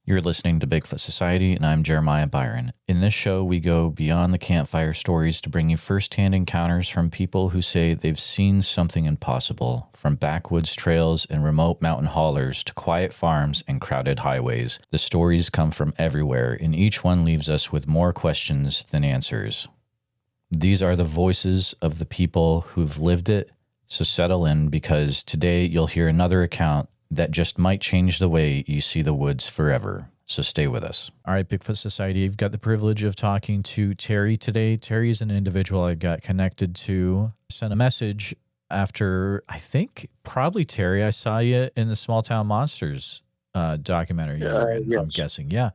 You're listening to Bigfoot Society, and I'm Jeremiah Byron. In this show, we go beyond the campfire stories to bring you firsthand encounters from people who say they've seen something impossible, from backwoods trails and remote mountain haulers to quiet farms and crowded highways. The stories come from everywhere, and each one leaves us with more questions than answers. These are the voices of the people who've lived it, so settle in, because today you'll hear another account that just might change the way you see the woods forever. So stay with us. All right, Bigfoot Society, you've got the privilege of talking to Terry today. Terry is an individual I got connected to. Sent a message after, I think, probably Terry, I saw you in the Small Town Monsters documentary. Yes. I'm guessing, yeah.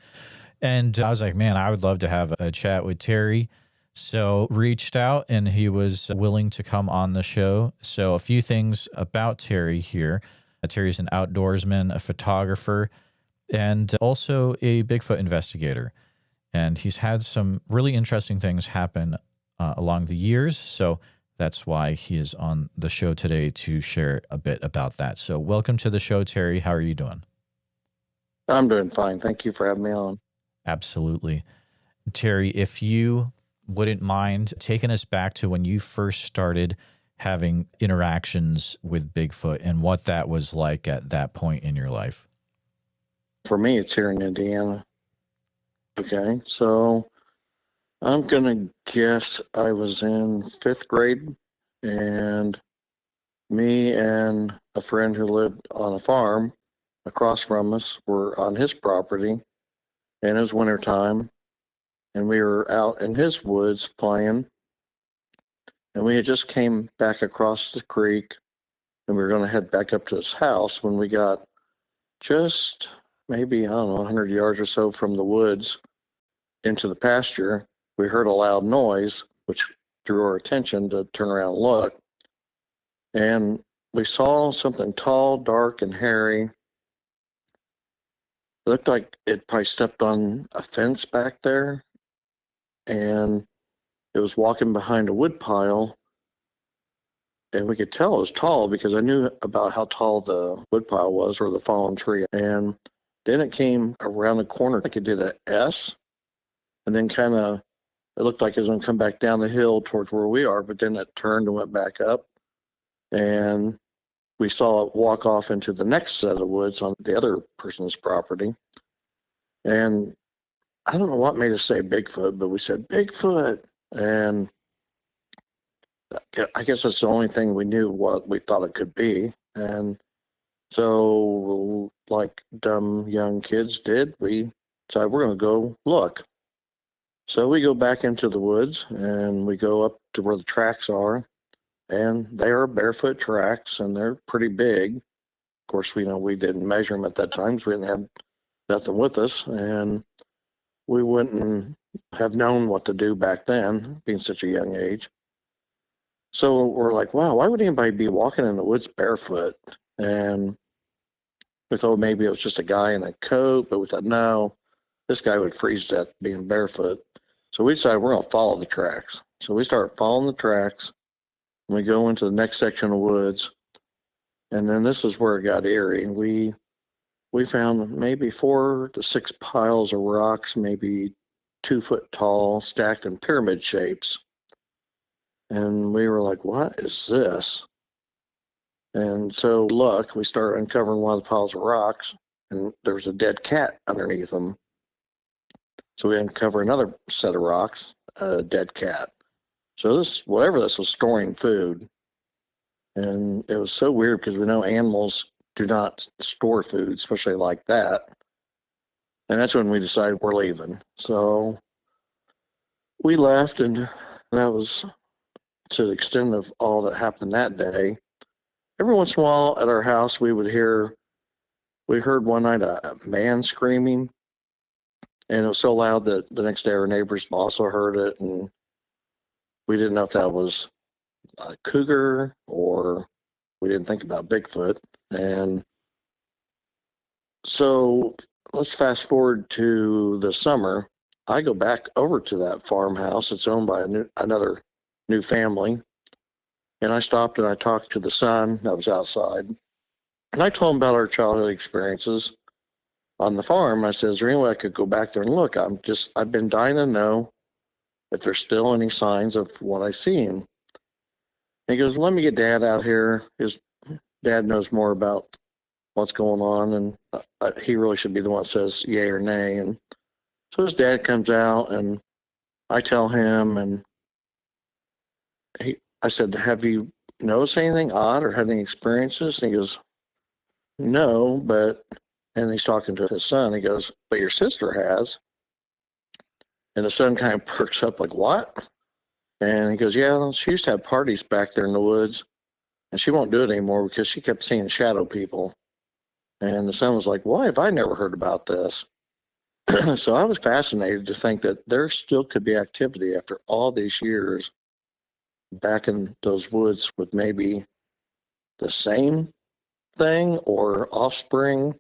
And I was like, man, I would love to have a chat with Terry. So reached out, and he was willing to come on the show. So a few things about Terry here. Terry's an outdoorsman, a photographer, and also a Bigfoot investigator. And he's had some really interesting things happen along the years. So that's why he is on the show today to share a bit about that. So welcome to the show, Terry. How are you doing? I'm doing fine. Thank you for having me on. Absolutely. Terry, if you wouldn't mind taking us back to when you first started having interactions with Bigfoot and what that was like at that point in your life. For me, it's here in Indiana. Okay, so I'm going to guess I was in 5th grade, and me and a friend who lived on a farm across from us were on his property, and it was wintertime, and we were out in his woods playing. And we had just came back across the creek, and we were going to head back up to his house when we got just maybe, 100 yards or so from the woods into the pasture. We heard a loud noise, which drew our attention to turn around and look. And we saw something tall, dark, and hairy. It looked like it probably stepped on a fence back there, and it was walking behind a wood pile, and we could tell it was tall because I knew about how tall the wood pile was, or the fallen tree. And then it came around the corner like it did an S, and then it looked like it was going to come back down the hill towards where we are, but then it turned and went back up, and we saw it walk off into the next set of woods on the other person's property. And I don't know what made us say Bigfoot, but we said Bigfoot. And I guess that's the only thing we knew what we thought it could be. And so, like dumb young kids did, we decided we're going to go look. So we go back into the woods, and we go up to where the tracks are, and they are barefoot tracks, and they're pretty big. Of course, we didn't measure them at that time, so we didn't have nothing with us, and we wouldn't have known what to do back then, being such a young age. So we're like, wow, why would anybody be walking in the woods barefoot? And we thought maybe it was just a guy in a coat, but we thought, no, this guy would freeze to death being barefoot. So we decided we're going to follow the tracks. So we start following the tracks, and we go into the next section of woods. And then this is where it got eerie. We found maybe 4 to 6 piles of rocks, maybe 2 foot tall, stacked in pyramid shapes. And we were like, what is this? And so we started uncovering one of the piles of rocks, and there was a dead cat underneath them. So we uncover another set of rocks, a dead cat. So whatever this was, storing food. And it was so weird because we know animals do not store food, especially like that. And that's when we decided we're leaving. So we left, and that was to the extent of all that happened that day. Every once in a while at our house, we heard one night a man screaming, and it was so loud that the next day our neighbors also heard it, and we didn't know if that was a cougar, or we didn't think about Bigfoot. And so let's fast forward to the summer. I go back over to that farmhouse. It's owned by another new family. And I stopped and I talked to the son that was outside. And I told him about our childhood experiences. on the farm. I said, is there any way I could go back there and look? I've been dying to know if there's still any signs of what I seen. And he goes, let me get Dad out here. His dad knows more about what's going on, and he really should be the one that says yay or nay. And so his dad comes out, and I tell him, and I said, have you noticed anything odd or had any experiences? And he goes, no, and he's talking to his son. He goes, but your sister has. And the son kind of perks up like, what? And he goes, yeah, she used to have parties back there in the woods, and she won't do it anymore because she kept seeing shadow people. And the son was like, why have I never heard about this? So I was fascinated to think that there still could be activity after all these years back in those woods with maybe the same thing or offspring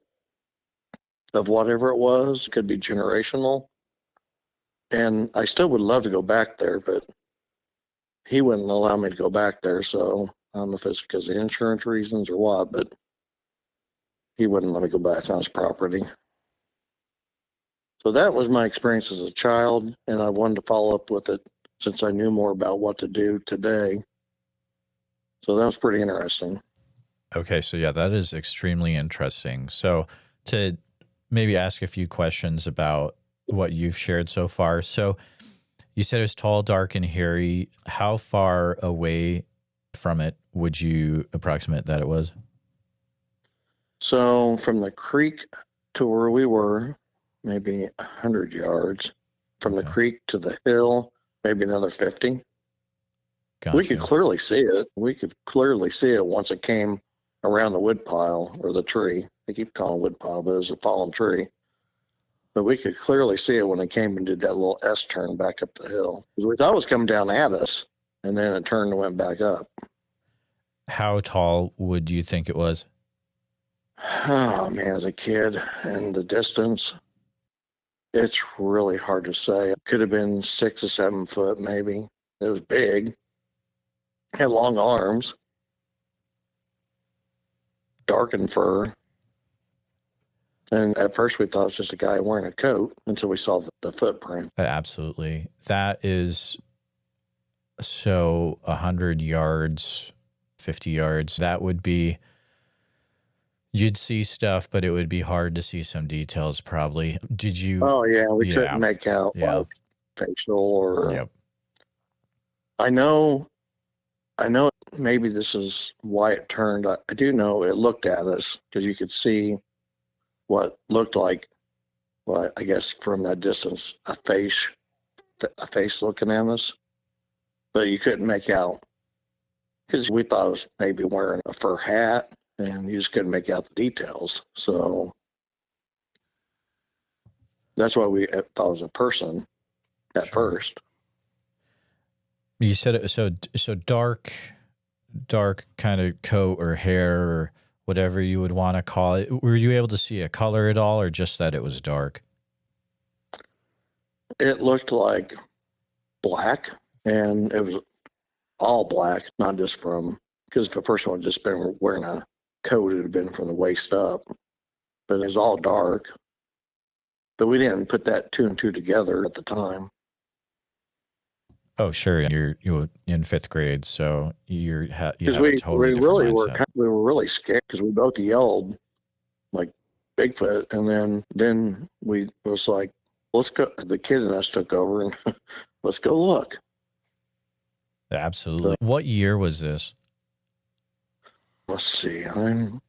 of whatever it was. It could be generational. And I still would love to go back there, but he wouldn't allow me to go back there. So I don't know if it's because of insurance reasons or what, but he wouldn't let me go back on his property. So that was my experience as a child, and I wanted to follow up with it since I knew more about what to do today. So that was pretty interesting. Okay, so yeah, that is extremely interesting. So to maybe ask a few questions about what you've shared so far. So you said it was tall, dark, and hairy. How far away from it would you approximate that it was? So from the creek to where we were, maybe 100 yards. From the creek to the hill, maybe another 50. Gotcha. We could clearly see it. We could clearly see it once it came around the wood pile or the tree. They keep calling it wood pile, but it was a fallen tree. But we could clearly see it when it came and did that little S turn back up the hill. Because we thought it was coming down at us, and then it turned and went back up. How tall would you think it was? Oh, man, as a kid and the distance, it's really hard to say. It could have been 6 or 7 foot, maybe. It was big. Had long arms. Darkened fur. And at first we thought it was just a guy wearing a coat until we saw the footprint. Absolutely. That is so 100 yards, 50 yards. That would be, you'd see stuff, but it would be hard to see some details probably. Did you? Oh, yeah. We couldn't make out like facial or. Yep. I know maybe this is why it turned. I do know it looked at us because you could see what looked like, well, I guess from that distance, a face looking at us, but you couldn't make out because we thought it was maybe wearing a fur hat, and you just couldn't make out the details. So that's why we thought it was a person at first. You said it so dark kind of coat or hair or whatever you would want to call it. Were you able to see a color at all, or just that it was dark? It looked like black, and it was all black, not just because if a person had just been wearing a coat, it would have been from the waist up. But it was all dark. But we didn't put that 2 and 2 together at the time. Oh, sure. You're in 5th grade, so you have a we totally different really mindset. we were really scared because we both yelled like Bigfoot, and then we was like, let's go. The kid and us took over, and let's go look. Absolutely. What year was this? Let's see. I'm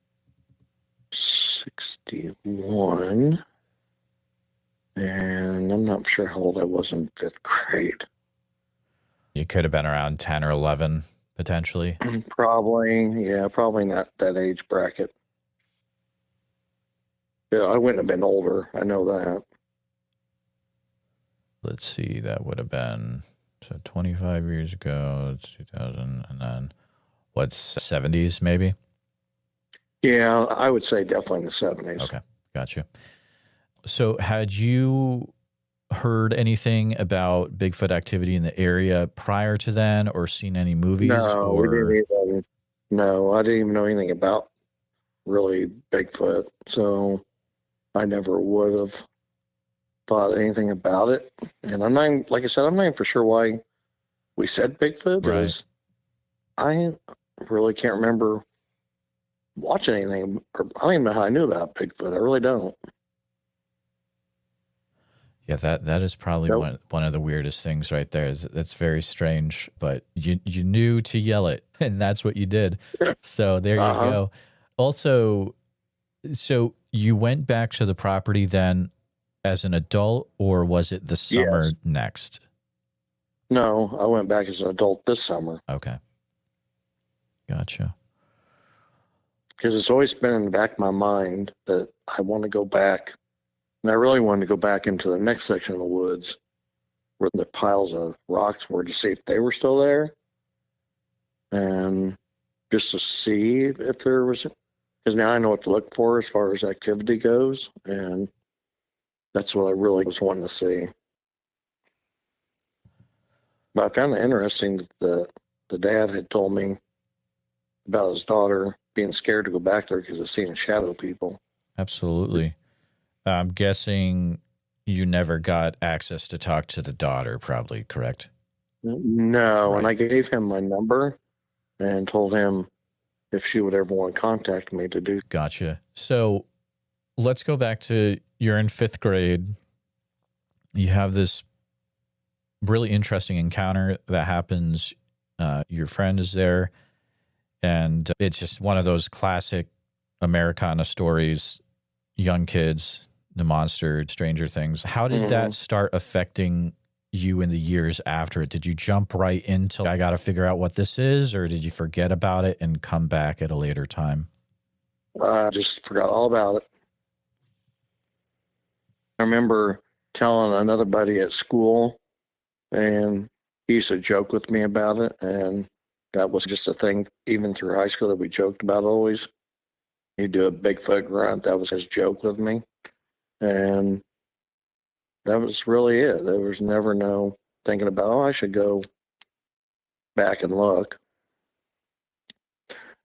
61, and I'm not sure how old I was in 5th grade. You could have been around 10 or 11, potentially. Probably not that age bracket. Yeah, I wouldn't have been older. I know that. Let's see. That would have been 25 years ago. It's 2000, and then what's 70s maybe? Yeah, I would say definitely in the 70s. Okay, gotcha. So had you heard anything about Bigfoot activity in the area prior to then, or seen any movies? No, we didn't even. No, I didn't even know anything about really Bigfoot. So I never would have thought anything about it. And I'm not even, like I said, I'm not even for sure why we said Bigfoot. Right. I really can't remember watching anything, or I don't even know how I knew about Bigfoot. I really don't. Yeah, that is probably Nope. one of the weirdest things right there. That's very strange, but you knew to yell it, and that's what you did. So there you go. Also, so you went back to the property then as an adult, or was it the summer Yes. next? No, I went back as an adult this summer. Okay. Gotcha. Because it's always been in the back of my mind that I want to go back. And I really wanted to go back into the next section of the woods where the piles of rocks were, to see if they were still there. And just to see if there was, because now I know what to look for as far as activity goes. And that's what I really was wanting to see. But I found it interesting that the dad had told me about his daughter being scared to go back there because of seeing shadow people. Absolutely. I'm guessing you never got access to talk to the daughter, probably, correct? No, Right. and I gave him my number and told him if she would ever want to contact me to do. Gotcha. So let's go back to you're in 5th grade. You have this really interesting encounter that happens. Your friend is there, and it's just one of those classic Americana stories. Young kids, the monster, Stranger Things. How did that start affecting you in the years after it? Did you jump right into, I got to figure out what this is, or did you forget about it and come back at a later time? I just forgot all about it. I remember telling another buddy at school, and he used to joke with me about it, and that was just a thing even through high school that we joked about always. He'd do a Bigfoot grunt. That was his joke with me. And that was really it. There was never no thinking about, oh, I should go back and look.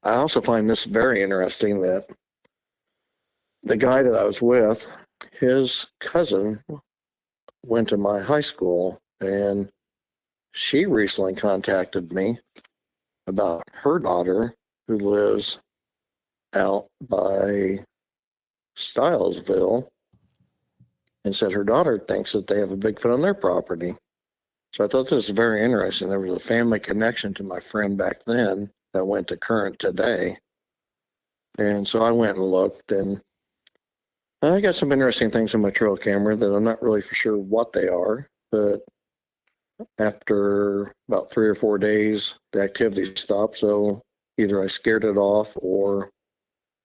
I also find this very interesting that the guy that I was with, his cousin went to my high school, and she recently contacted me about her daughter who lives out by Stylesville, and said her daughter thinks that they have a Bigfoot on their property. So I thought this was very interesting. There was a family connection to my friend back then that went to current today. And so I went and looked, and I got some interesting things on my trail camera that I'm not really for sure what they are. But after about 3 or 4 days, the activity stopped. So either I scared it off or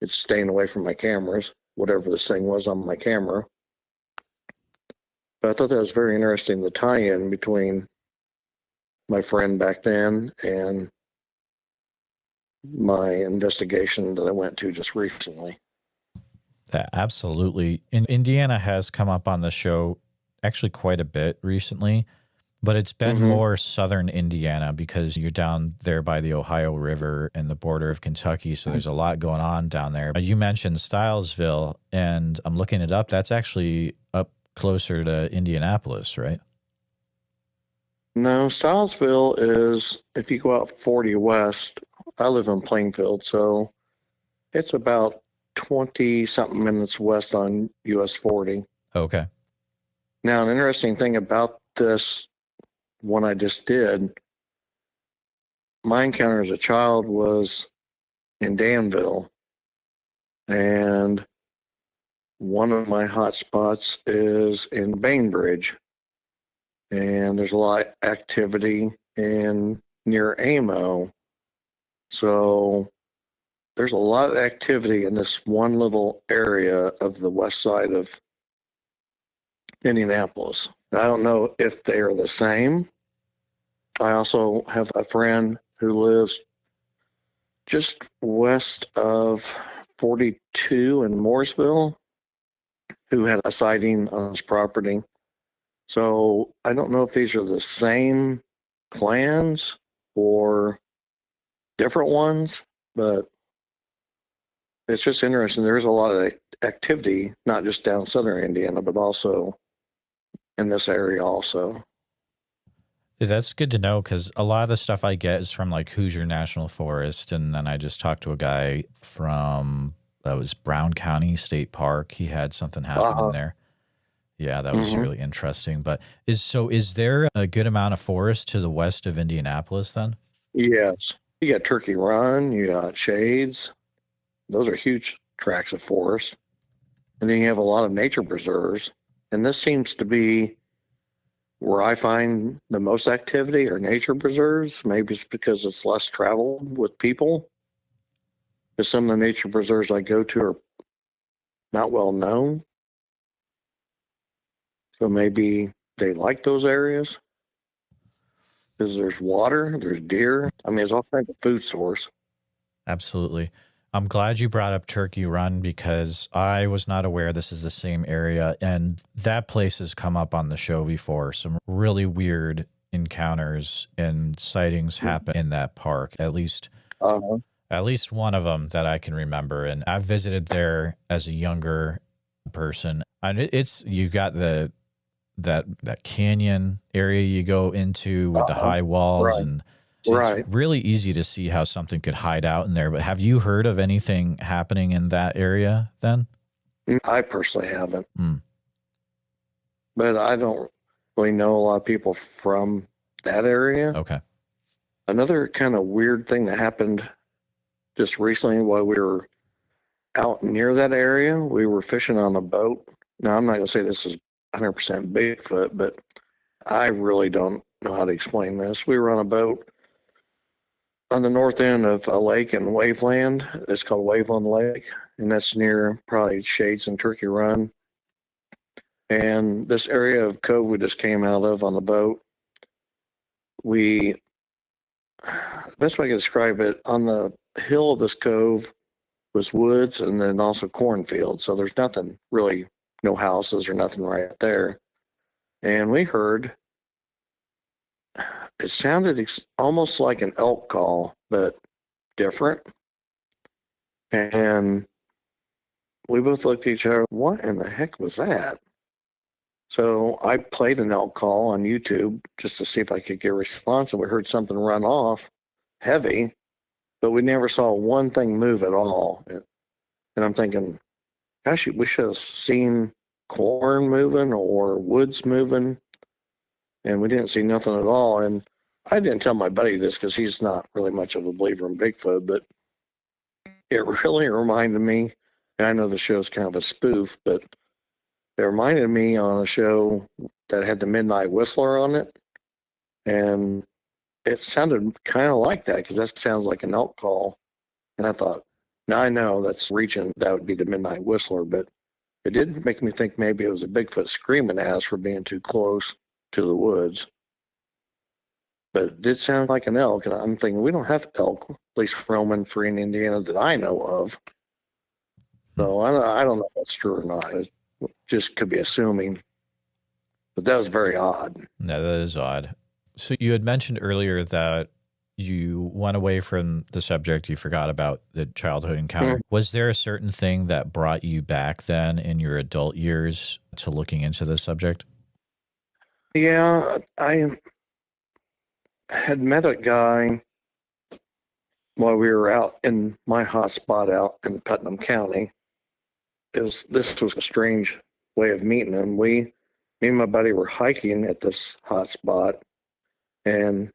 it's staying away from my cameras, whatever this thing was on my camera. But I thought that was very interesting, the tie-in between my friend back then and my investigation that I went to just recently. Absolutely. Indiana has come up on the show actually quite a bit recently, but it's been more southern Indiana because you're down there by the Ohio River and the border of Kentucky. So there's a lot going on down there. You mentioned Stylesville, and I'm looking it up. That's actually up closer to Indianapolis, right? No, Stylesville is, if you go out 40 west, I live in Plainfield, so it's about 20 something minutes west on US 40. Okay. Now, an interesting thing about this one I just did, my encounter as a child was in Danville, and one of my hot spots is in Bainbridge, and there's a lot of activity in near Amo. So there's a lot of activity in this one little area of the west side of Indianapolis. I don't know if they are the same. I also have a friend who lives just west of 42 in Mooresville who had a sighting on his property. So I don't know if these are the same clans or different ones, but it's just interesting. There's a lot of activity, not just down southern Indiana, but also in this area also. That's good to know, because a lot of the stuff I get is from like Hoosier National Forest, and then I just talked to a guy from that was Brown County State Park. He had something happen in there. Yeah, that was really interesting. But is there a good amount of forest to the west of Indianapolis then? Yes. You got Turkey Run, you got Shades. Those are huge tracts of forest. And then you have a lot of nature preserves. And this seems to be where I find the most activity are nature preserves. Maybe it's because it's less traveled with people. Because some of the nature preserves I go to are not well known. So maybe they like those areas. Because there's water, there's deer. I mean, it's all kinds of food source. Absolutely. I'm glad you brought up Turkey Run, because I was not aware this is the same area, and that place has come up on the show before. Some really weird encounters and sightings happen in that park. At least one of them that I can remember. And I've visited there as a younger person, and you got that canyon area you go into with the high walls, and so it's really easy to see how something could hide out in there. But have you heard of anything happening in that area then? I personally haven't. But I don't really know a lot of people from that area. Okay. Another kind of weird thing that happened just recently while we were out near that area, we were fishing on a boat. Now, I'm not going to say this is 100% Bigfoot, but I really don't know how to explain this. We were on a boat on the north end of a lake in Waveland. It's called Waveland Lake, and that's near probably Shades and Turkey Run. And this area of cove we just came out of on the boat, the best way I can describe it, on the hill of this cove was woods and then also cornfields. So there's nothing really, no houses or nothing right there. And we heard, it sounded almost like an elk call, but different. And we both looked at each other, what in the heck was that? So I played an elk call on YouTube just to see if I could get a response, and we heard something run off heavy, but we never saw one thing move at all. And I'm thinking, gosh, we should have seen corn moving or woods moving, and we didn't see nothing at all. And I didn't tell my buddy this because he's not really much of a believer in Bigfoot, but it really reminded me, and I know the show's kind of a spoof, but it reminded me on a show that had the Midnight Whistler on it, and it sounded kind of like that because that sounds like an elk call. And I thought, now I know that's reaching, that would be the Midnight Whistler, but it did make me think maybe it was a Bigfoot screaming at us for being too close to the woods. But it did sound like an elk, and I'm thinking we don't have elk, at least roaming free in Indiana that I know of. So I don't know if that's true or not. It just could be assuming. But that was very odd. No, that is odd. So you had mentioned earlier that you went away from the subject. You forgot about the childhood encounter. Was there a certain thing that brought you back then in your adult years to looking into this subject? Yeah, I had met a guy while we were out in my hotspot out in Putnam County. This was a strange way of meeting him. Me and my buddy were hiking at this hotspot, and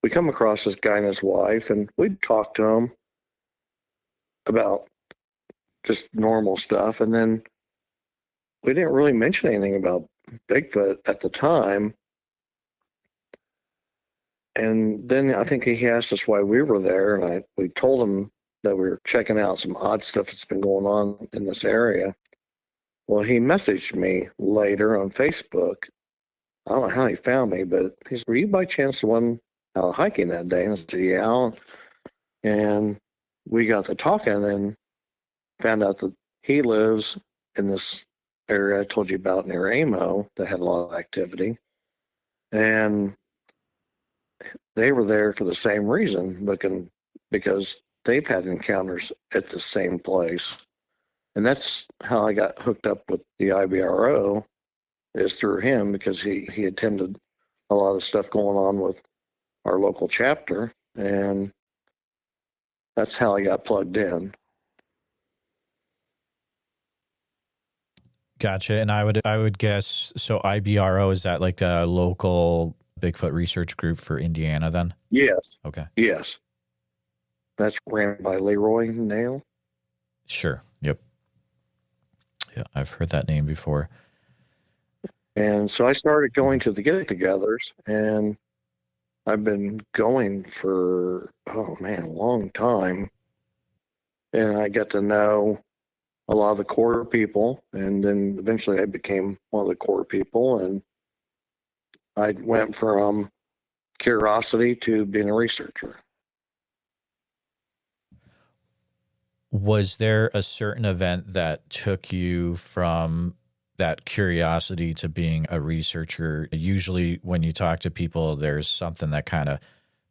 we come across this guy and his wife, and we'd talk to him about just normal stuff. And then we didn't really mention anything about Bigfoot at the time. And then I think he asked us why we were there, and we told him that we were checking out some odd stuff that's been going on in this area. Well, he messaged me later on Facebook. I don't know how he found me, but he said, were you by chance the one out hiking that day? And I said, yeah. And we got to talking and found out that he lives in this area I told you about near Amo that had a lot of activity. And they were there for the same reason, because they've had encounters at the same place. And that's how I got hooked up with the IBRO, is through him, because he attended a lot of stuff going on with our local chapter, and that's how I got plugged in. Gotcha. And I would guess, so IBRO, is that like a local Bigfoot research group for Indiana then? Yes. Okay. Yes. That's ran by Leroy Nail. Sure. Yep. Yeah, I've heard that name before. And so I started going to the get-togethers, and I've been going for, oh man, a long time. And I got to know a lot of the core people, and then eventually I became one of the core people, and I went from curiosity to being a researcher. Was there a certain event that took you from that curiosity to being a researcher? Usually when you talk to people, there's something that kind of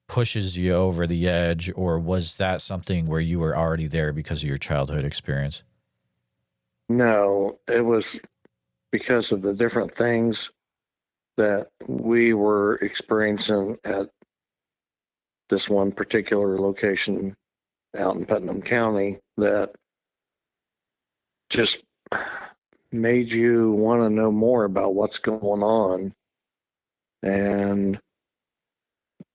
pushes you over the edge, or was that something where you were already there because of your childhood experience? No, it was because of the different things that we were experiencing at this one particular location out in Putnam County that just made you want to know more about what's going on. And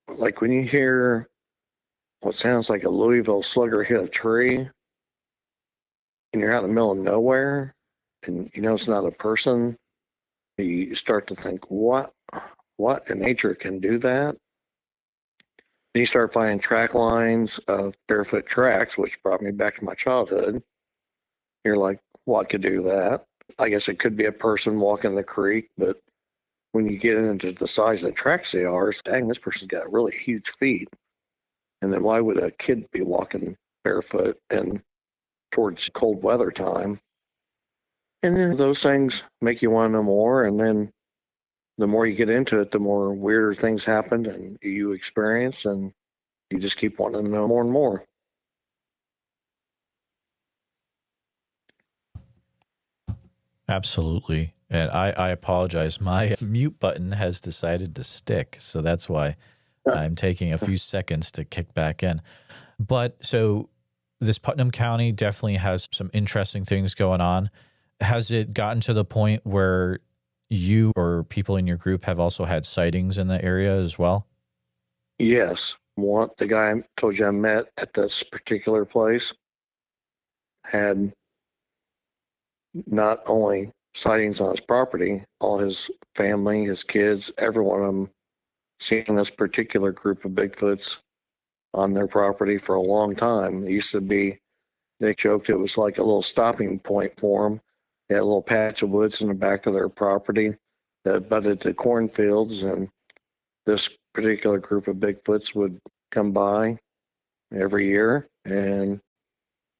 like when you hear what sounds like a Louisville slugger hit a tree, and you're out in the middle of nowhere, and you know it's not a person, you start to think, what in nature can do that? And you start finding track lines of barefoot tracks, which brought me back to my childhood. You're like, what could do that? I guess it could be a person walking the creek, but when you get into the size of the tracks they are, it's, dang, this person's got really huge feet. And then why would a kid be walking barefoot and towards cold weather time? And then those things make you want to know more. And then the more you get into it, the more weirder things happen and you experience, and you just keep wanting to know more and more. Absolutely. And I apologize. My mute button has decided to stick. So that's why I'm taking a few seconds to kick back in. But so this Putnam County definitely has some interesting things going on. Has it gotten to the point where you or people in your group have also had sightings in the area as well? Yes. The guy I told you I met at this particular place had not only sightings on his property, all his family, his kids, every one of them seen this particular group of Bigfoots on their property for a long time. It used to be, they joked it was like a little stopping point for them. They had a little patch of woods in the back of their property that butted to cornfields, and this particular group of Bigfoots would come by every year, and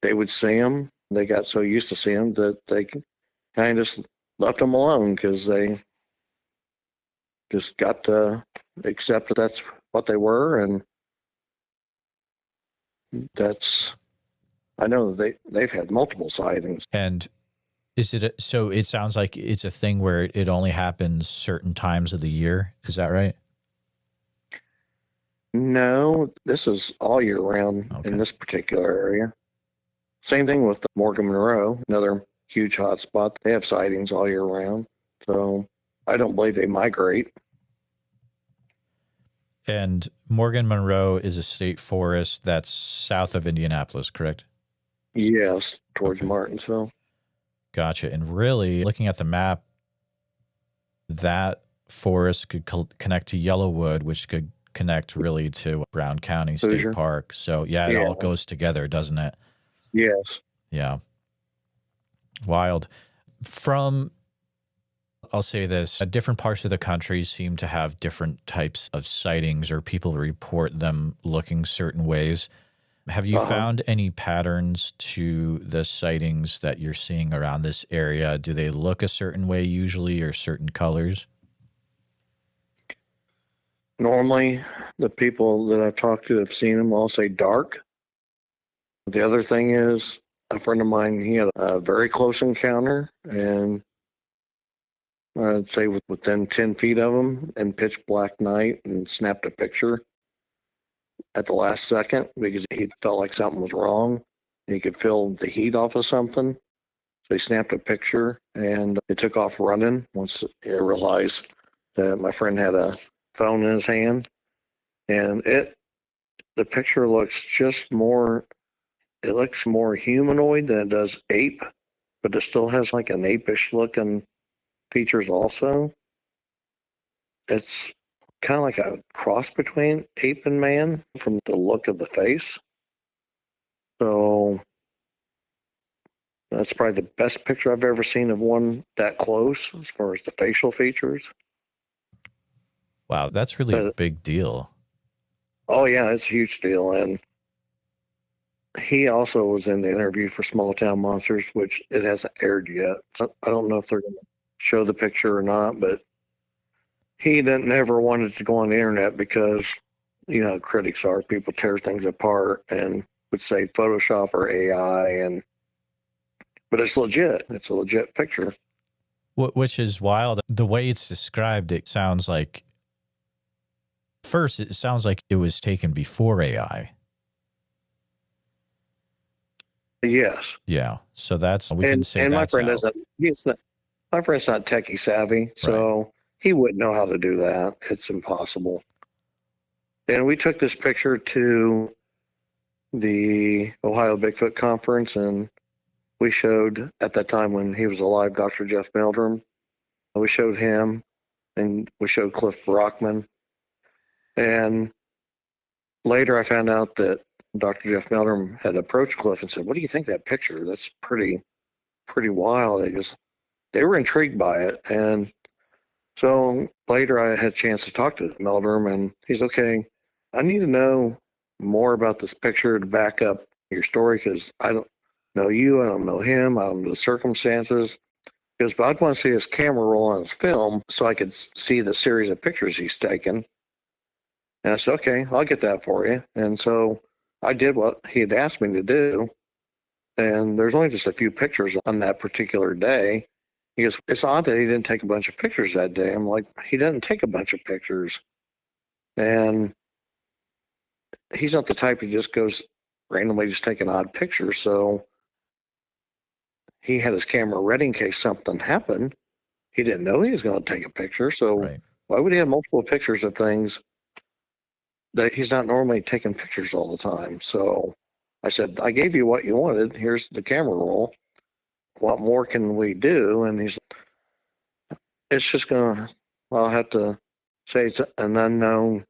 they would see them. They got so used to seeing them that they kind of just left them alone, because they just got to accept that that's what they were. And that's, I know that they've had multiple sightings. And is it so it sounds like it's a thing where it only happens certain times of the year. Is that right? No, this is all year round in this particular area. Same thing with Morgan Monroe, another huge hotspot. They have sightings all year round. So I don't believe they migrate. And Morgan Monroe is a state forest that's south of Indianapolis, correct? Yes, towards Martinsville. Gotcha. And really, looking at the map, that forest could connect to Yellowwood, which could connect really to Brown County State Park. So, it all goes together, doesn't it? Yes. Yeah. Wild. From, I'll say this, different parts of the country seem to have different types of sightings, or people report them looking certain ways. Have you found any patterns to the sightings that you're seeing around this area? Do they look a certain way usually, or certain colors? Normally, the people that I've talked to have seen them all say dark. The other thing is, a friend of mine, he had a very close encounter, and I'd say within 10 feet of him in pitch black night, and snapped a picture at the last second because he felt like something was wrong. He could feel the heat off of something. So he snapped a picture, and it took off running once he realized that my friend had a phone in his hand. And the picture looks it looks more humanoid than it does ape, but it still has like an apish looking features also. It's kind of like a cross between ape and man from the look of the face. So that's probably the best picture I've ever seen of one that close as far as the facial features. Wow, that's really a big deal. Oh, yeah, it's a huge deal. And he also was in the interview for Small Town Monsters, which it hasn't aired yet. So I don't know if they're going to show the picture or not, but he never wanted to go on the internet because, you know, critics are. People tear things apart and would say Photoshop or AI, but it's legit. It's a legit picture. Which is wild. The way it's described, it sounds like, first, it sounds like it was taken before AI. Yes. Yeah. So we can say and that's my friend my friend's not techie savvy, so right. He wouldn't know how to do that. It's impossible. And we took this picture to the Ohio Bigfoot Conference, and we showed, at that time when he was alive, Dr. Jeff Meldrum. We showed him, and we showed Cliff Barackman. And later I found out that Dr. Jeff Meldrum had approached Cliff and said, "What do you think of that picture? That's pretty wild." They were intrigued by it. And so later I had a chance to talk to Meldrum, and he's okay. I need to know more about this picture to back up your story, because I don't know you, I don't know him, I don't know the circumstances. Because I'd want to see his camera roll on his film so I could see the series of pictures he's taken. And I said, okay, I'll get that for you. And so I did what he had asked me to do. And there's only just a few pictures on that particular day. He goes, it's odd that he didn't take a bunch of pictures that day. I'm like, he didn't take a bunch of pictures. And he's not the type who just goes randomly just take an odd picture. So he had his camera ready in case something happened. He didn't know he was going to take a picture. So Why would he have multiple pictures of things that he's not normally taking pictures all the time? So I said, I gave you what you wanted. Here's the camera roll. What more can we do? And he's like, it's just I'll have to say it's an unknown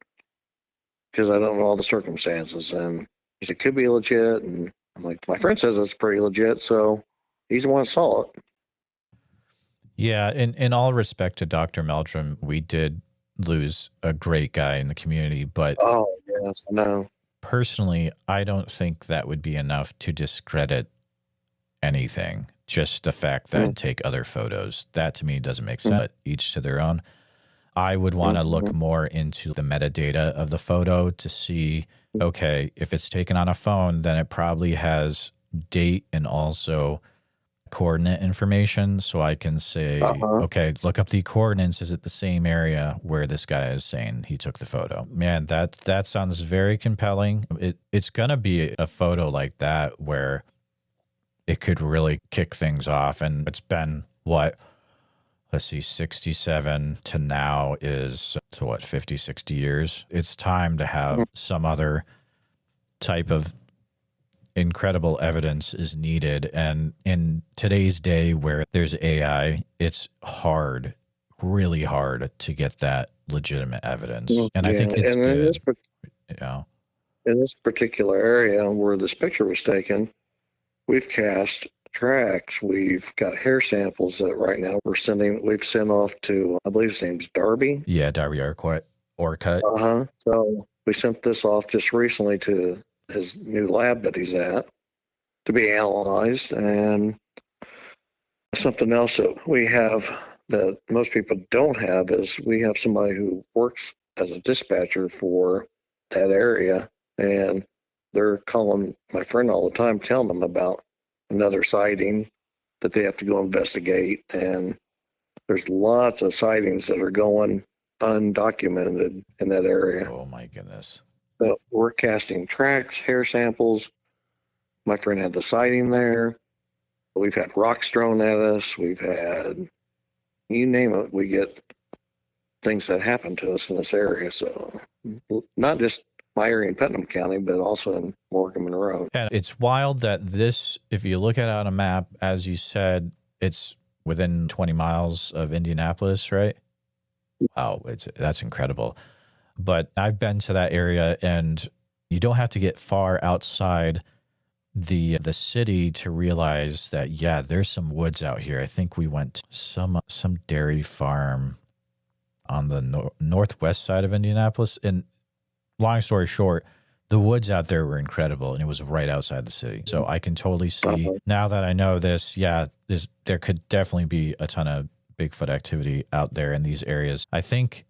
because I don't know all the circumstances. And he said, it could be legit. And I'm like, my friend says it's pretty legit. So he's the one who saw it. Yeah. In all respect to Dr. Meldrum, we did lose a great guy in the community, but oh, yes, no. Personally, I don't think that would be enough to discredit anything. Just the fact that take other photos, that to me doesn't make sense. Each to their own. I would want to look more into the metadata of the photo to see, okay, if it's taken on a phone, then it probably has date and also coordinate information. So I can say, okay, look up the coordinates. Is it the same area where this guy is saying he took the photo? Man, that sounds very compelling. It's going to be a photo like that where it could really kick things off. And it's been, 67 to now is, 50, 60 years. It's time to have some other type of incredible evidence is needed. And in today's day where there's AI, it's really hard to get that legitimate evidence. And I think it's good. In this particular area where this picture was taken, we've cast tracks. We've got hair samples that right now we've sent off to, I believe his name's Darby. Yeah, Darby Orcutt. So we sent this off just recently to his new lab that he's at to be analyzed. And something else that we have that most people don't have is we have somebody who works as a dispatcher for that area. And they're calling my friend all the time, telling them about another sighting that they have to go investigate. And there's lots of sightings that are going undocumented in that area. Oh my goodness. So we're casting tracks, hair samples. My friend had the sighting there. We've had rocks thrown at us. We've had, you name it, we get things that happen to us in this area. So not just my area in Putnam County, but also in Morgan, Monroe. And it's wild that this, if you look at it on a map, as you said, it's within 20 miles of Indianapolis, right? Wow, that's incredible. But I've been to that area, and you don't have to get far outside the city to realize that, yeah, there's some woods out here. I think we went to some dairy farm on the northwest side of Indianapolis. And long story short, the woods out there were incredible, and it was right outside the city. So I can totally see, now that I know this, yeah, there could definitely be a ton of Bigfoot activity out there in these areas. I think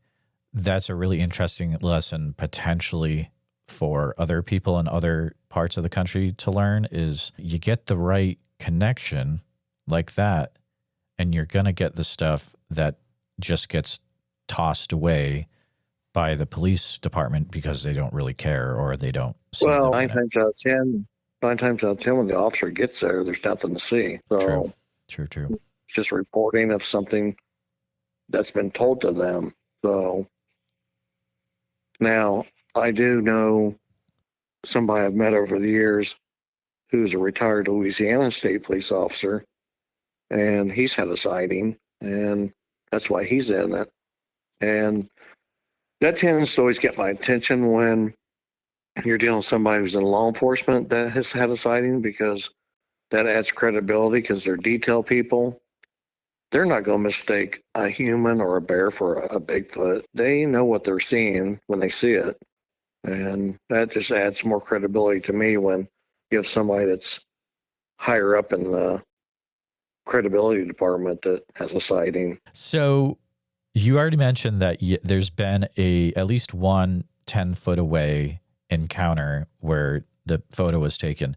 that's a really interesting lesson potentially for other people in other parts of the country to learn, is you get the right connection like that, and you're going to get the stuff that just gets tossed away by the police department because they don't really care, or they don't see Well, them. nine times out of 10, when the officer gets there, there's nothing to see. So True. it's just reporting of something that's been told to them. So now I do know somebody I've met over the years who's a retired Louisiana state police officer, and he's had a sighting, and that's why he's in it. And that tends to always get my attention when you're dealing with somebody who's in law enforcement that has had a sighting, because that adds credibility, because they're detail people. They're not going to mistake a human or a bear for a Bigfoot. They know what they're seeing when they see it. And that just adds more credibility to me when you have somebody that's higher up in the credibility department that has a sighting. So you already mentioned that there's been at least one 10-foot away encounter where the photo was taken.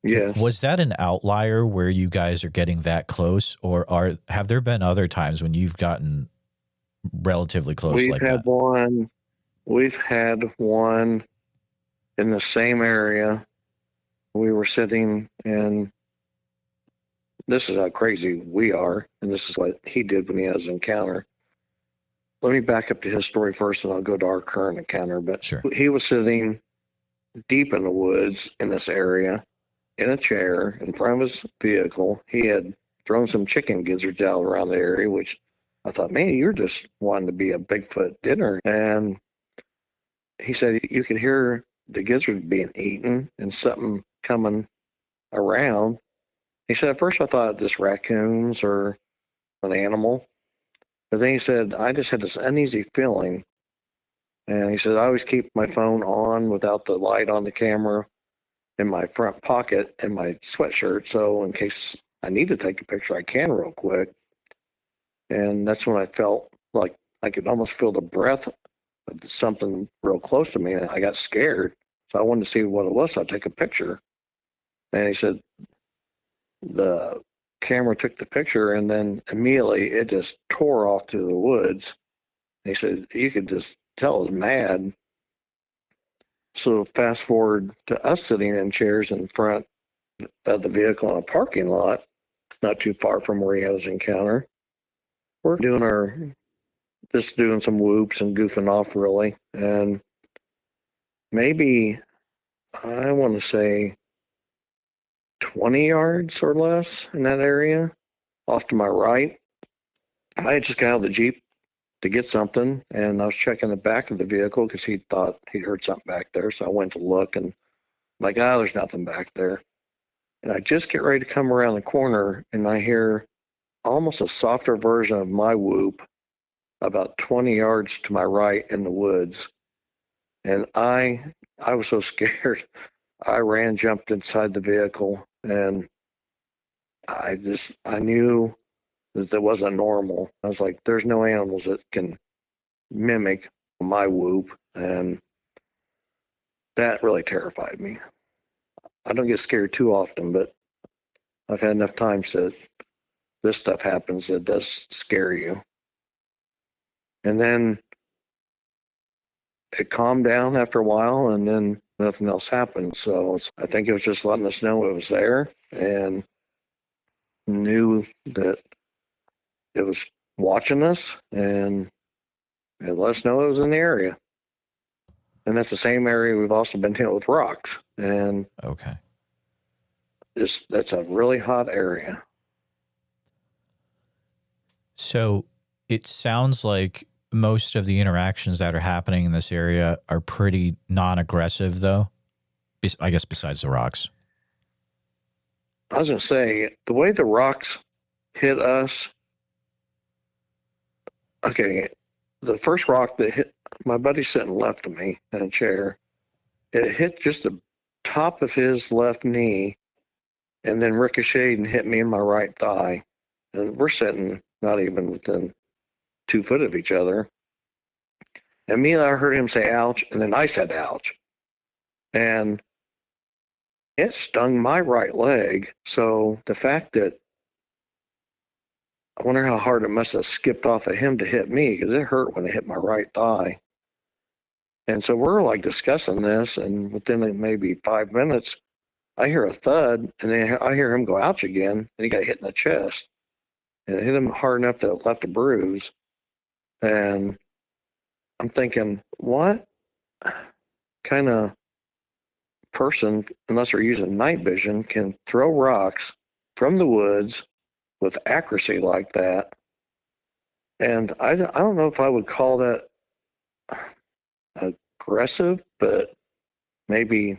Yes. Was that an outlier where you guys are getting that close, or have there been other times when you've gotten relatively close like that? We've had one in the same area. We were sitting, and this is how crazy we are, and this is what he did when he has an encounter. Let me back up to his story first, and I'll go to our current encounter. But Sure. He was sitting deep in the woods in this area, in a chair in front of his vehicle. He had thrown some chicken gizzards out around the area, which I thought, man, you're just wanting to be a Bigfoot dinner. And he said you could hear the gizzards being eaten and something coming around. He said, at first I thought just raccoons or an animal. But then he said, I just had this uneasy feeling. And he said, I always keep my phone on without the light on the camera in my front pocket in my sweatshirt. So in case I need to take a picture, I can real quick. And that's when I felt like I could almost feel the breath of something real close to me. And I got scared. So I wanted to see what it was. So I took a picture. And he said, the camera took the picture, and then immediately it just tore off through the woods. And he said, you could just tell it was mad. So fast forward to us sitting in chairs in front of the vehicle in a parking lot, not too far from where he had his encounter. We're doing some whoops and goofing off, really. And maybe, I want to say 20 yards or less in that area, off to my right, I had just got out of the Jeep to get something, and I was checking the back of the vehicle because he thought he'd heard something back there. So I went to look, and I'm like, there's nothing back there. And I just get ready to come around the corner, and I hear almost a softer version of my whoop about 20 yards to my right in the woods. And I was so scared. I jumped inside the vehicle, and I knew that wasn't normal. I was like, there's no animals that can mimic my whoop. And that really terrified me. I don't get scared too often, but I've had enough times that this stuff happens that does scare you. And then it calmed down after a while, and then nothing else happened. So I think it was just letting us know it was there and knew that it was watching us, and it let us know it was in the area. And that's the same area we've also been hit with rocks. And okay. That's a really hot area. So it sounds like most of the interactions that are happening in this area are pretty non-aggressive, though, I guess besides the rocks. I was going to say, the way the rocks hit us, okay, the first rock that hit, my buddy sitting left of me in a chair, it hit just the top of his left knee and then ricocheted and hit me in my right thigh. And we're sitting not even within 2 foot of each other. And me and I heard him say ouch, and then I said ouch. And it stung my right leg. So the fact that, I wonder how hard it must have skipped off of him to hit me, because it hurt when it hit my right thigh. And so we're like discussing this, and within maybe 5 minutes, I hear a thud, and then I hear him go ouch again, and he got hit in the chest. And it hit him hard enough that it left a bruise. And I'm thinking, what kind of person, unless they're using night vision, can throw rocks from the woods with accuracy like that? And I don't know if I would call that aggressive, but maybe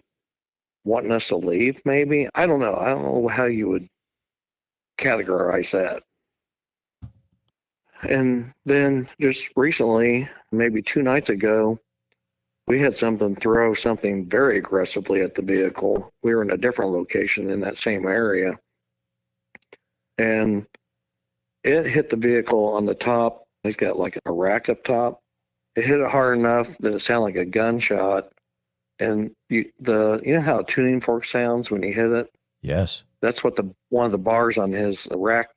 wanting us to leave, maybe. I don't know. I don't know how you would categorize that. And then just recently, maybe 2 nights ago, we had something throw something very aggressively at the vehicle. We were in a different location in that same area. And it hit the vehicle on the top. It's got like a rack up top. It hit it hard enough that it sounded like a gunshot. And you know how a tuning fork sounds when you hit it? Yes. That's what one of the bars on his rack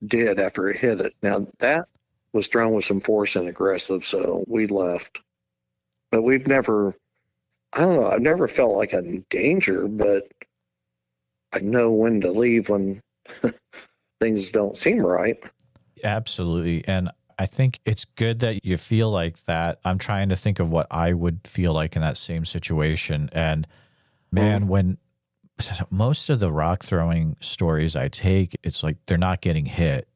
did after it hit it. Now, that was thrown with some force and aggressive, so we left. But we've never, I don't know, I've never felt like I'm in danger, but I know when to leave when things don't seem right. Absolutely. And I think it's good that you feel like that. I'm trying to think of what I would feel like in that same situation. And man, when most of the rock throwing stories I take, it's like they're not getting hit.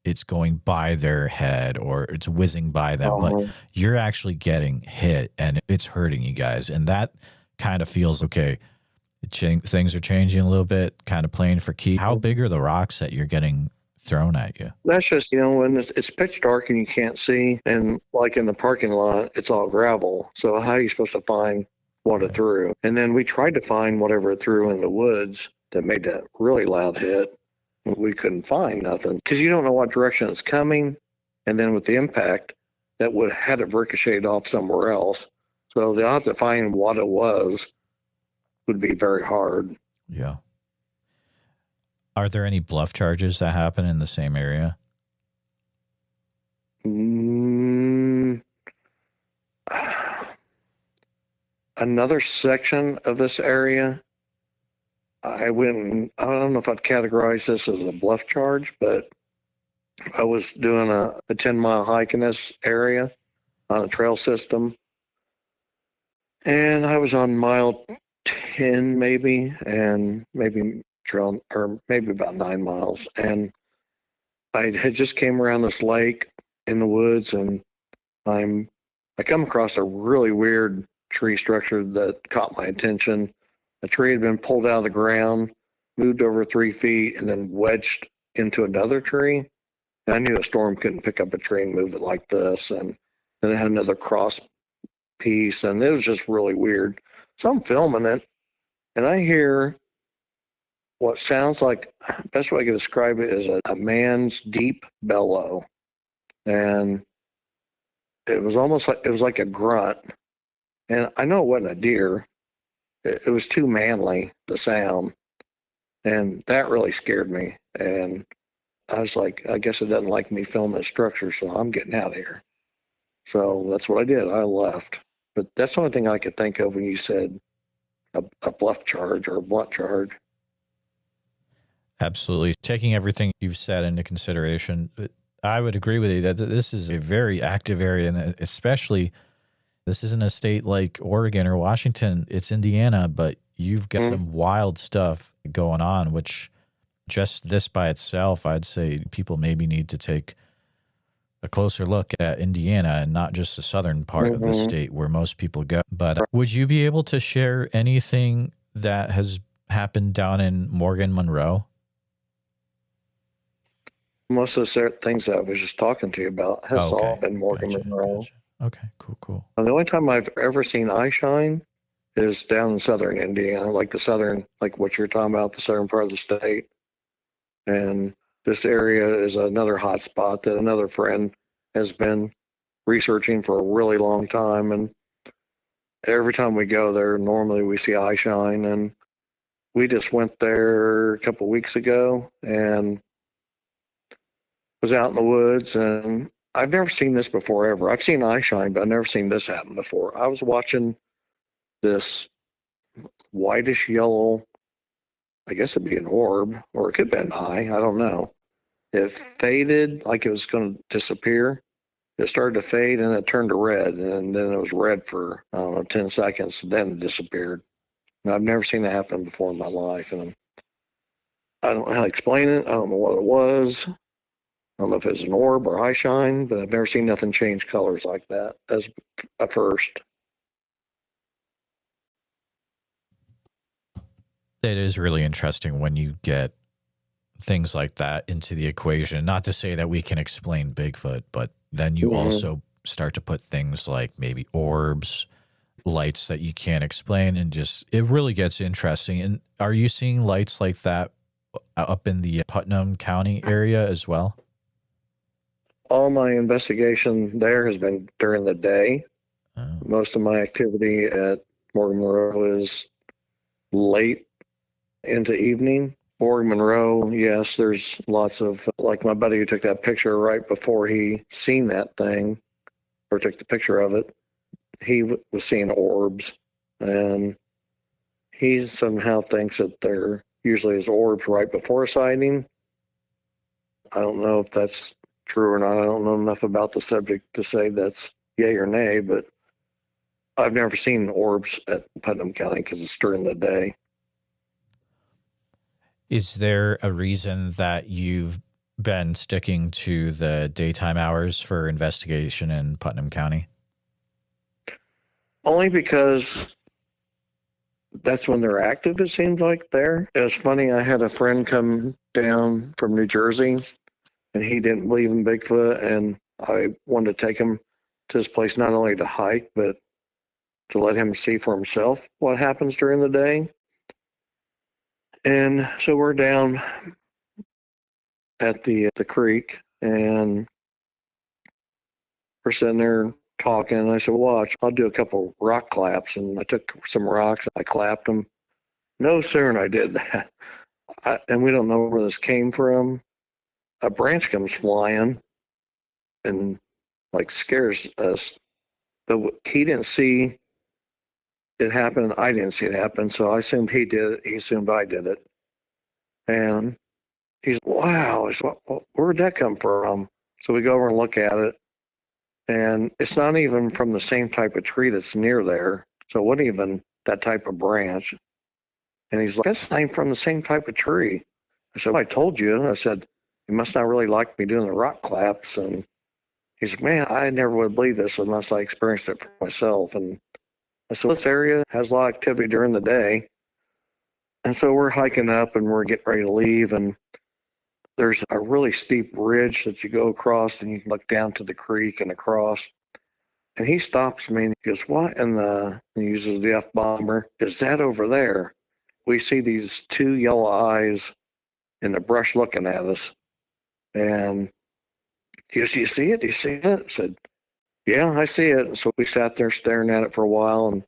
It's going by their head or it's whizzing by them. But you're actually getting hit and it's hurting you guys. And that kind of feels okay. Things are changing a little bit, kind of playing for keeps. How big are the rocks that you're getting thrown at you? That's just, when it's pitch dark and you can't see, and like in the parking lot, it's all gravel. So how are you supposed to find what it threw? And then we tried to find whatever it threw in the woods that made that really loud hit. We couldn't find nothing because you don't know what direction it's coming. And then with the impact, that would have had it ricocheted off somewhere else. So the odds of finding what it was would be very hard. Yeah. Are there any bluff charges that happen in the same area? Another section of this area, I don't know if I'd categorize this as a bluff charge, but I was doing a 10-mile hike in this area on a trail system. And I was on mile 10 maybe, and maybe trail, or maybe about 9 miles. And I had just came around this lake in the woods, and I come across a really weird tree structure that caught my attention. A tree had been pulled out of the ground, moved over 3 feet, and then wedged into another tree. And I knew a storm couldn't pick up a tree and move it like this. And then it had another cross piece, and it was just really weird. So I'm filming it, and I hear what sounds like, best way I can describe it is a man's deep bellow. And it was almost like, it was like a grunt. And I know it wasn't a deer. It was too manly, the sound. And that really scared me. And I was like, I guess it doesn't like me filming structure, so I'm getting out of here. So that's what I did. I left. But that's the only thing I could think of when you said a bluff charge or a blunt charge. Absolutely. Taking everything you've said into consideration, I would agree with you that this is a very active area, and especially this isn't a state like Oregon or Washington. It's Indiana, but you've got some wild stuff going on, which just this by itself, I'd say people maybe need to take a closer look at Indiana and not just the southern part of the state where most people go. But would you be able to share anything that has happened down in Morgan, Monroe? Most of the things that I was just talking to you about has all been Morgan, Monroe. Gotcha. Okay, cool. The only time I've ever seen eye shine is down in southern Indiana, like the southern, like what you're talking about, the southern part of the state. And this area is another hot spot that another friend has been researching for a really long time. And every time we go there, normally we see eye shine. And we just went there a couple of weeks ago and was out in the woods. And I've never seen this before ever. I've seen eye shine, but I've never seen this happen before. I was watching this whitish yellow, I guess it'd be an orb, or it could be an eye. I don't know. It faded like it was going to disappear. It started to fade and it turned to red, and then it was red for, I don't know, 10 seconds. Then it disappeared. And I've never seen that happen before in my life. And I don't know how to explain it. I don't know what it was. I don't know if it's an orb or eye shine, but I've never seen nothing change colors like that as a first. It is really interesting when you get things like that into the equation. Not to say that we can explain Bigfoot, but then you also start to put things like maybe orbs, lights that you can't explain, and just it really gets interesting. And are you seeing lights like that up in the Putnam County area as well? All my investigation there has been during the day. Most of my activity at Morgan Monroe is late into evening. Morgan Monroe, yes, there's lots of, like my buddy who took that picture right before he seen that thing, or took the picture of it, he was seeing orbs, and he somehow thinks that there usually is orbs right before a sighting. I don't know if that's true or not. I don't know enough about the subject to say that's yay or nay, but I've never seen orbs at Putnam County because it's during the day. Is there a reason that you've been sticking to the daytime hours for investigation in Putnam County? Only because that's when they're active, it seems like there. It was funny, I had a friend come down from New Jersey, and he didn't believe in Bigfoot, and I wanted to take him to his place not only to hike, but to let him see for himself what happens during the day. And so we're down at the creek, and we're sitting there talking. And I said, watch, I'll do a couple rock claps. And I took some rocks, I clapped them. No sooner than I did that, and we don't know where this came from, a branch comes flying and like scares us. But he didn't see it happen. I didn't see it happen. So I assumed he did it. He assumed I did it. And he's, wow, where'd that come from? So we go over and look at it. And it's not even from the same type of tree that's near there. So it wasn't even that type of branch. And he's like, that's not even from the same type of tree. I said, well, I told you. I said, you must not really like me doing the rock claps. And he said, man, I never would believe this unless I experienced it for myself. And I said, this area has a lot of activity during the day. And so we're hiking up and we're getting ready to leave. And there's a really steep ridge that you go across and you can look down to the creek and across. And he stops me and he goes, what in the, he uses the F-bomber, is that over there? We see these two yellow eyes in the brush looking at us. And he goes, do you see it? Do you see it? I said, Yeah, I see it. So we sat there staring at it for a while, and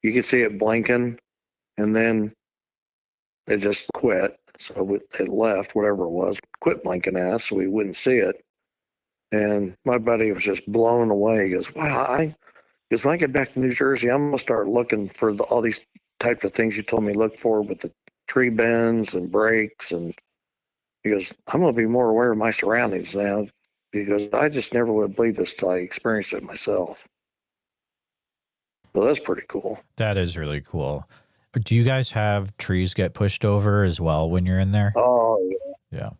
you could see it blinking, and then it just quit. So it left, whatever it was, quit blinking at us, so we wouldn't see it. And my buddy was just blown away. He goes, wow, because when I get back to New Jersey, I'm going to start looking for all these types of things you told me to look for with the tree bends and breaks. And he goes, I'm going to be more aware of my surroundings now. He goes, I just never would believe this till I experienced it myself. So that's pretty cool. That is really cool. Do you guys have trees get pushed over as well when you're in there? Oh, Yeah.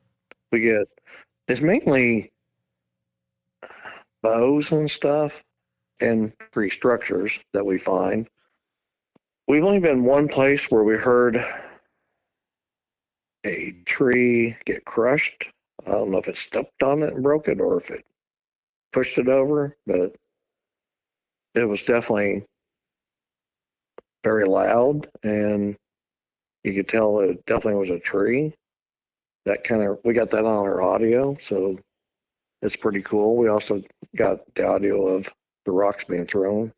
It's mainly bows and stuff and tree structures that we find. We've only been one place where we heard a tree get crushed. I don't know if it stepped on it and broke it or if it pushed it over, but it was definitely very loud, and you could tell it definitely was a tree. We got that on our audio, so it's pretty cool. We also got the audio of the rocks being thrown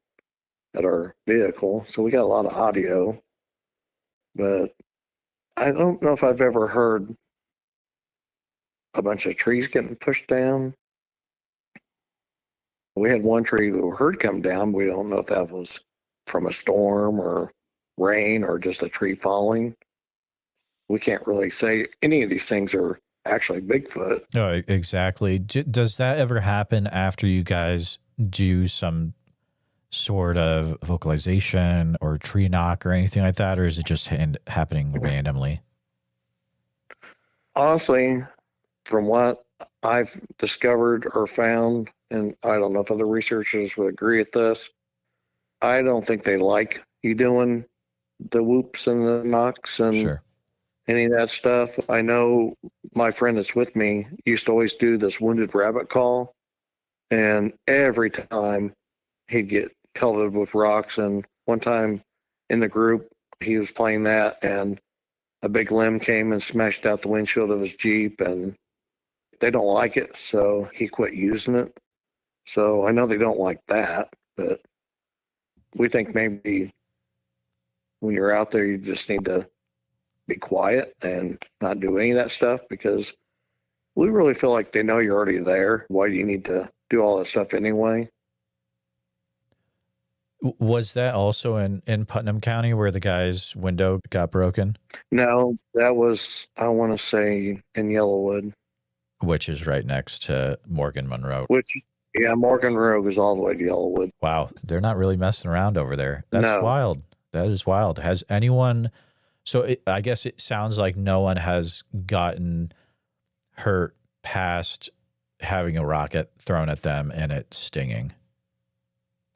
at our vehicle, so we got a lot of audio, but I don't know if I've ever heard a bunch of trees getting pushed down. We had one tree that we heard come down. We don't know if that was from a storm or rain or just a tree falling. We can't really say any of these things are actually Bigfoot. Oh, exactly. Does that ever happen after you guys do some sort of vocalization or tree knock or anything like that, or is it just happening randomly? Honestly, from what I've discovered or found, and I don't know if other researchers would agree with this, I don't think they like you doing the whoops and the knocks and Sure. any of that stuff. I know my friend that's with me used to always do this wounded rabbit call, and every time he'd get pelted with rocks. And one time in the group, he was playing that, and a big limb came and smashed out the windshield of his Jeep, and they don't like it, so he quit using it. So I know they don't like that, but we think maybe when you're out there, you just need to be quiet and not do any of that stuff, because we really feel like they know you're already there. Why do you need to do all that stuff anyway? Was that also in Putnam County where the guy's window got broken? No, that was, I want to say, in Yellowwood. Which is right next to Morgan Monroe. Yeah, Morgan Road is all the way to Yellowwood. Wow, they're not really messing around over there. That's wild. That is wild. Has anyone... So I guess it sounds like no one has gotten hurt past having a rocket thrown at them and it stinging.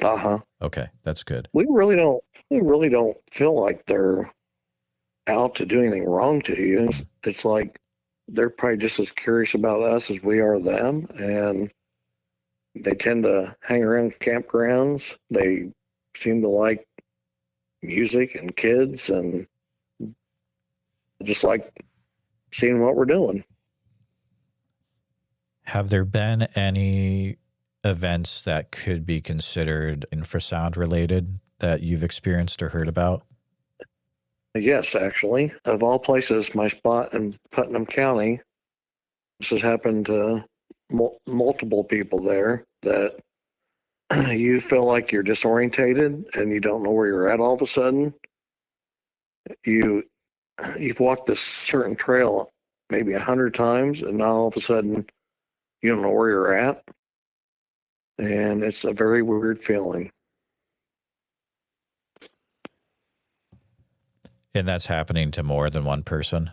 Uh-huh. Okay, that's good. We really don't feel like they're out to do anything wrong to you. It's like they're probably just as curious about us as we are them, and they tend to hang around campgrounds. They seem to like music and kids, and just like seeing what we're doing. Have there been any events that could be considered infrasound related that you've experienced or heard about? Yes, actually. Of all places, my spot in Putnam County, this has happened to multiple people there, that you feel like you're disorientated and you don't know where you're at all of a sudden. You've walked this certain trail maybe 100 times, and now all of a sudden you don't know where you're at. And it's a very weird feeling. And that's happening to more than one person?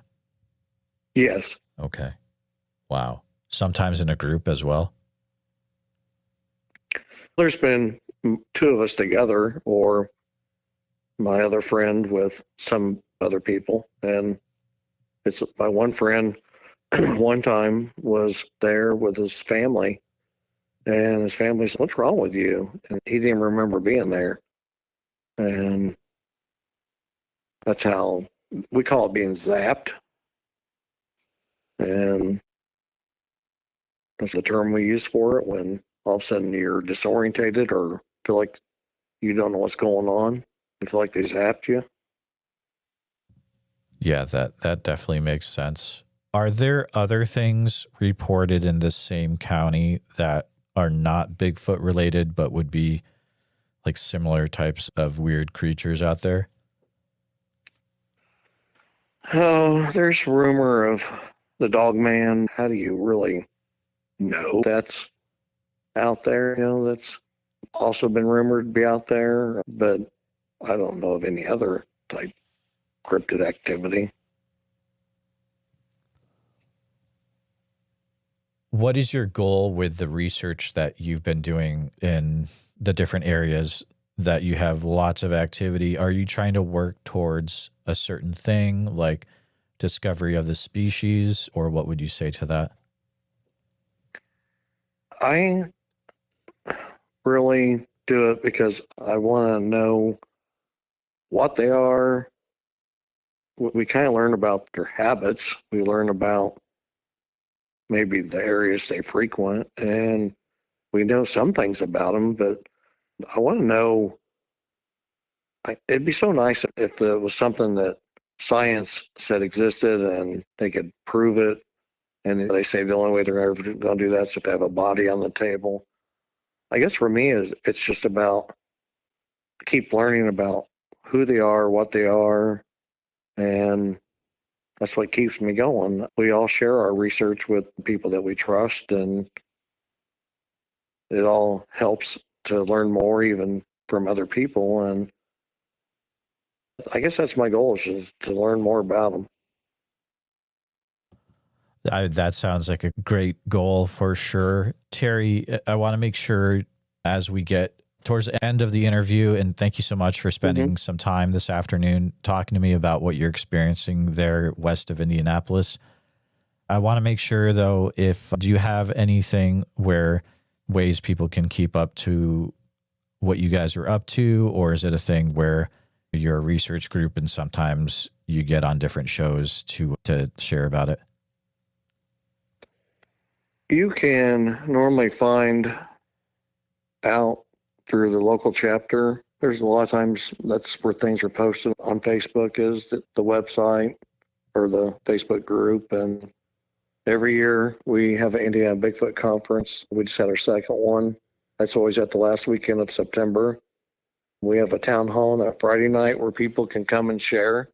Yes. Okay. Wow. Sometimes in a group as well? There's been two of us together, or my other friend with some other people. And it's my one friend one time was there with his family, and his family said, "What's wrong with you?" And he didn't remember being there. And that's how we call it, being zapped. And that's the term we use for it, when all of a sudden you're disorientated or feel like you don't know what's going on. You feel like they zapped you. Yeah, that definitely makes sense. Are there other things reported in this same county that are not Bigfoot related, but would be like similar types of weird creatures out there? Oh, there's rumor of the Dogman. How do you really know that's out there? That's also been rumored to be out there, but I don't know of any other type cryptid activity. What is your goal with the research that you've been doing in the different areas that you have lots of activity? Are you trying to work towards a certain thing like discovery of the species, or what would you say to that? I really do it because I want to know what they are. We kind of learn about their habits. We learn about maybe the areas they frequent, and we know some things about them, but I want to know. It'd be so nice if it was something that science said existed and they could prove it. And they say the only way they're ever going to do that is if they have a body on the table. I guess for me, it's just about keep learning about who they are, what they are, and that's what keeps me going. We all share our research with people that we trust, and it all helps to learn more even from other people. And I guess that's my goal, is just to learn more about them. That sounds like a great goal for sure. Terry, I want to make sure as we get towards the end of the interview, and thank you so much for spending some time this afternoon talking to me about what you're experiencing there west of Indianapolis. I want to make sure, though, do you have anything ways people can keep up to what you guys are up to, or is it a thing where you're a research group and sometimes you get on different shows to share about it? You can normally find out through the local chapter. There's a lot of times that's where things are posted on Facebook, is the website or the Facebook group. And every year we have an Indiana Bigfoot Conference. We just had our second one. That's always at the last weekend of September. We have a town hall on that Friday night where people can come and share.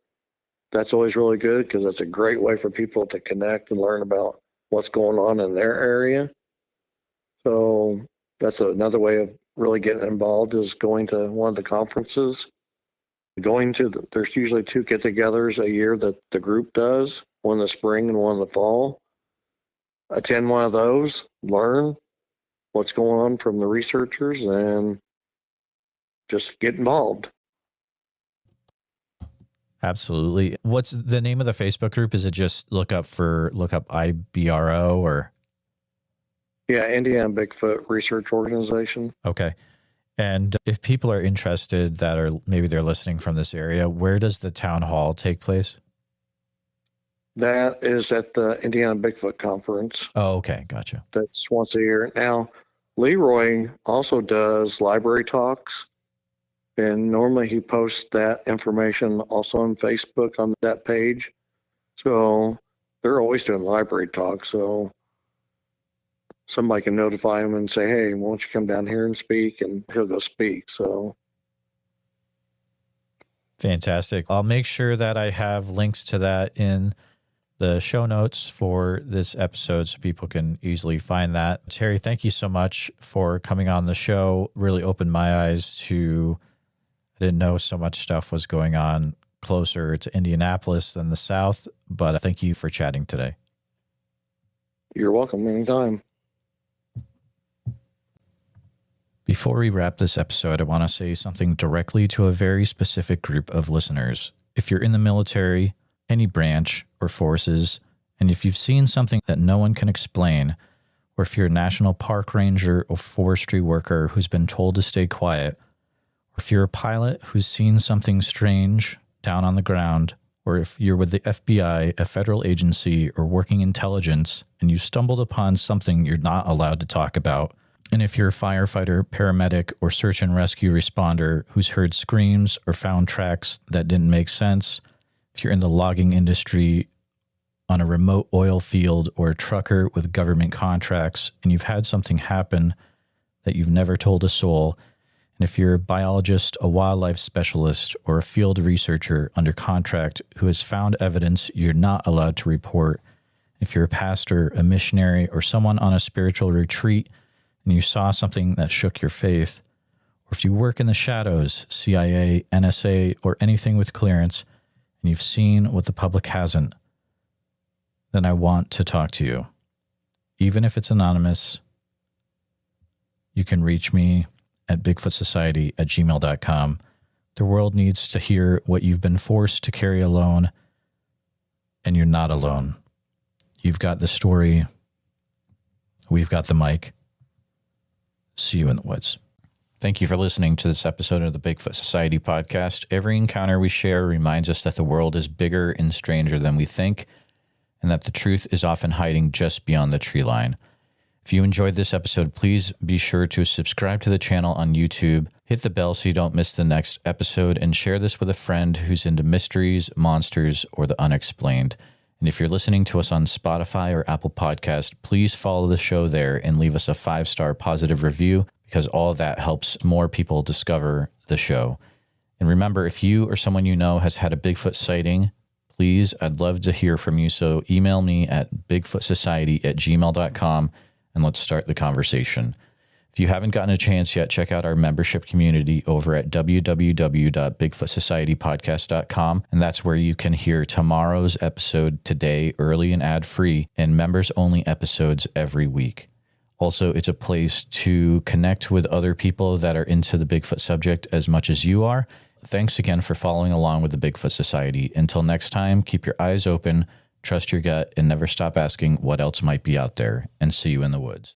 That's always really good because that's a great way for people to connect and learn about what's going on in their area. So that's another way of really getting involved, is going to one of the conferences. There's usually 2 get-togethers a year that the group does, one in the spring and one in the fall. Attend one of those, learn what's going on from the researchers, and just get involved. Absolutely. What's the name of the Facebook group? Is it just look up IBRO or? Yeah, Indiana Bigfoot Research Organization. Okay. And if people are interested that are maybe they're listening from this area, where does the town hall take place? That is at the Indiana Bigfoot Conference. Oh, okay. Gotcha. That's once a year. Now, Leroy also does library talks, and normally he posts that information also on Facebook on that page. So they're always doing library talks. So somebody can notify him and say, hey, why don't you come down here and speak? And he'll go speak. So fantastic. I'll make sure that I have links to that in the show notes for this episode so people can easily find that. Terry, thank you so much for coming on the show. Really opened my eyes to, I didn't know so much stuff was going on closer to Indianapolis than the South, but thank you for chatting today. You're welcome anytime. Before we wrap this episode, I want to say something directly to a very specific group of listeners. If you're in the military, any branch or forces, and if you've seen something that no one can explain, or if you're a national park ranger or forestry worker who's been told to stay quiet, or if you're a pilot who's seen something strange down on the ground, or if you're with the FBI, a federal agency, or working intelligence, and you stumbled upon something you're not allowed to talk about, And if you're a firefighter, paramedic, or search and rescue responder who's heard screams or found tracks that didn't make sense, if you're in the logging industry, on a remote oil field, or a trucker with government contracts, and you've had something happen that you've never told a soul, and if you're a biologist, a wildlife specialist, or a field researcher under contract who has found evidence you're not allowed to report, if you're a pastor, a missionary, or someone on a spiritual retreat, and you saw something that shook your faith, or if you work in the shadows, CIA, NSA, or anything with clearance, and you've seen what the public hasn't, then I want to talk to you. Even if it's anonymous, you can reach me at bigfootsociety@gmail.com. The world needs to hear what you've been forced to carry alone, and you're not alone. You've got the story. We've got the mic. See you in the woods. Thank you for listening to this episode of the Bigfoot Society Podcast. Every encounter we share reminds us that the world is bigger and stranger than we think, and that the truth is often hiding just beyond the tree line. If you enjoyed this episode, please be sure to subscribe to the channel on YouTube, hit the bell so you don't miss the next episode, and share this with a friend who's into mysteries, monsters, or the unexplained. And if you're listening to us on Spotify or Apple Podcast, please follow the show there and leave us a 5-star positive review, because all of that helps more people discover the show. And remember, if you or someone you know has had a Bigfoot sighting, please, I'd love to hear from you. So email me at bigfootsociety@gmail.com and let's start the conversation. If you haven't gotten a chance yet, check out our membership community over at www.bigfootsocietypodcast.com. And that's where you can hear tomorrow's episode today, early and ad-free, and members-only episodes every week. Also, it's a place to connect with other people that are into the Bigfoot subject as much as you are. Thanks again for following along with the Bigfoot Society. Until next time, keep your eyes open, trust your gut, and never stop asking what else might be out there. And see you in the woods.